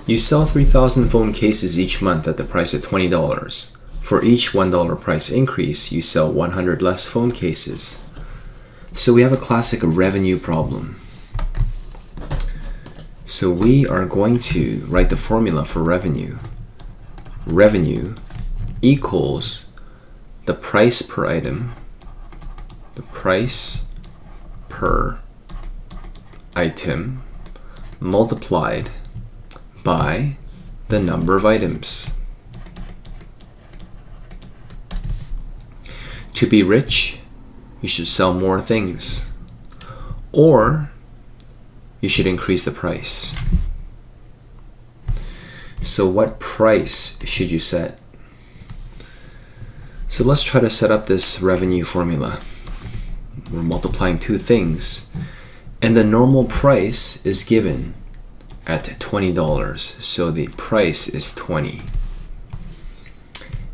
You sell 3,000 phone cases each month at the price of $20. For each $1 price increase, you sell 100 less phone cases. So we have a classic revenue problem. So we are going to write the formula for revenue. Revenue equals the price per item, the price per item multiplied by the number of items. To be rich, you should sell more things, or you should increase the price. So what price should you set? So let's try to set up this revenue formula. We're multiplying two things, and the normal price is given at $20, so the price is 20.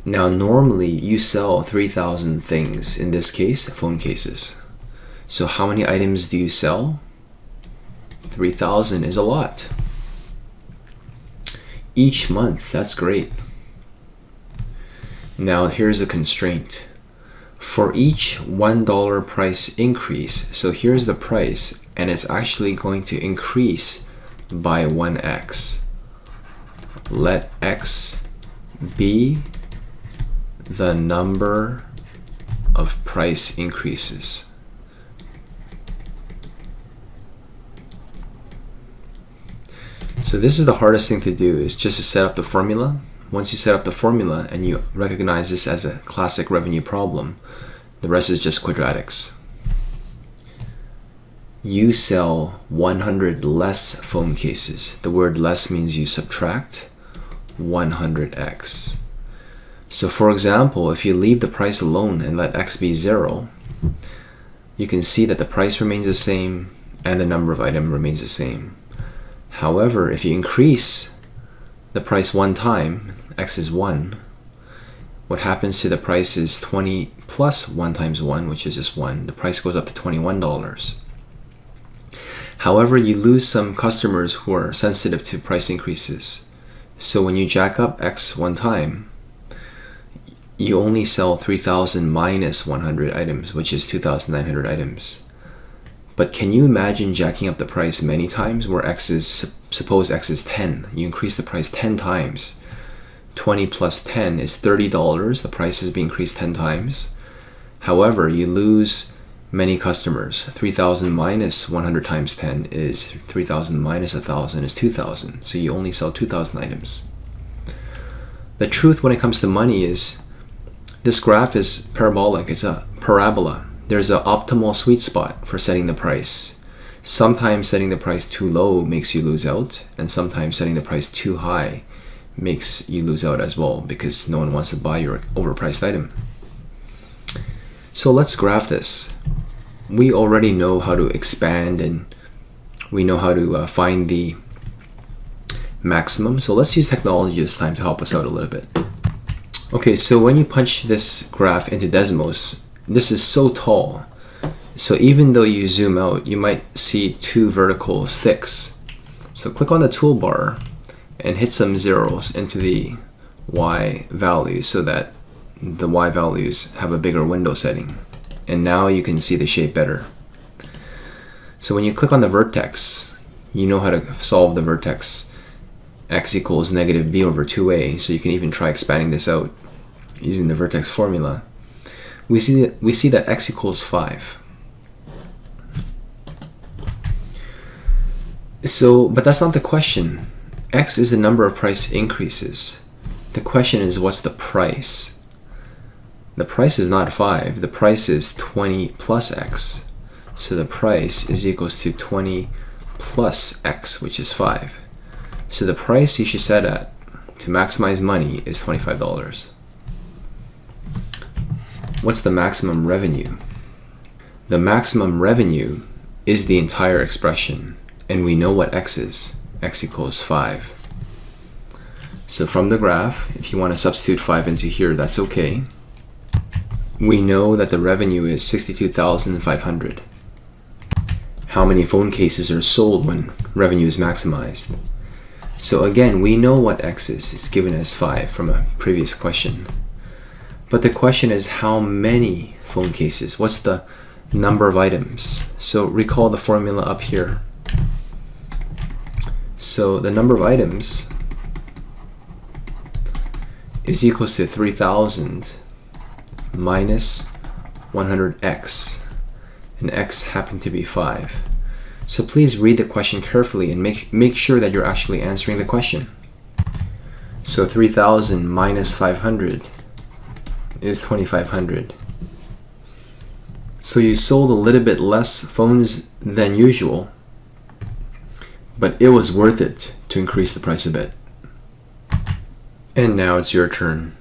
Now normally you sell 3,000 things, in this case phone cases. So how many items do you sell? 3,000 is a lot. Each month, that's great. Now here's a constraint. For each $1 price increase, so here's the price, and it's actually going to increase by 1x. Let x be the number of price increases. So this is the hardest thing to do, is just to set up the formula. Once you set up the formula and you recognize this as a classic revenue problem, the rest is just quadratics. You sell 100 less phone cases. The word less means you subtract 100x. So for example, if you leave the price alone and let x be 0, you can see that the price remains the same and the number of items remains the same. However, if you increase the price one time, x is 1, what happens to the price is 20 plus 1 times 1, which is just 1. The price goes up to $21. However, you lose some customers who are sensitive to price increases. So when you jack up x one time, you only sell 3,000 minus 100 items, which is 2,900 items. But can you imagine jacking up the price many times where x is, suppose x is 10, you increase the price 10 times. 20 plus 10 is $30, the price is being increased 10 times. However, you lose many customers. 3,000 minus 100 times 10 is 3,000 minus 1,000 is 2,000. So you only sell 2,000 items. The truth when it comes to money is this graph is parabolic. It's a parabola. There's an optimal sweet spot for setting the price. Sometimes setting the price too low makes you lose out, and sometimes setting the price too high makes you lose out as well, because no one wants to buy your overpriced item. So let's graph this. We already know how to expand, and we know how to find the maximum. So let's use technology this time to help us out a little bit. Okay, so when you punch this graph into Desmos, this is so tall. So even though you zoom out, you might see two vertical sticks. So click on the toolbar and hit some zeros into the Y values so that the Y values have a bigger window setting. And now you can see the shape better. So when you click on the vertex, you know how to solve the vertex x equals negative b over 2a. So you can even try expanding this out using the vertex formula. We see that x equals 5. So, but that's not the question. X is the number of price increases. The question is, what's the price? The price is not 5. The price is 20 plus x. So the price is equals to 20 plus x, which is 5. So the price you should set at to maximize money is $25. What's the maximum revenue? The maximum revenue is the entire expression, and we know what x is. X equals 5. So from the graph, if you want to substitute 5 into here, that's okay. We know that the revenue is 62,500. How many phone cases are sold when revenue is maximized? So again, we know what x is. It's given as 5 from a previous question. But the question is how many phone cases? What's the number of items? So recall the formula up here. So the number of items is equals to 3000 minus 100x, and x happened to be 5. So please read the question carefully and make sure that you're actually answering the question. So 3000 minus 500 is 2500. So you sold a little bit less phones than usual, but it was worth it to increase the price a bit. And now it's your turn.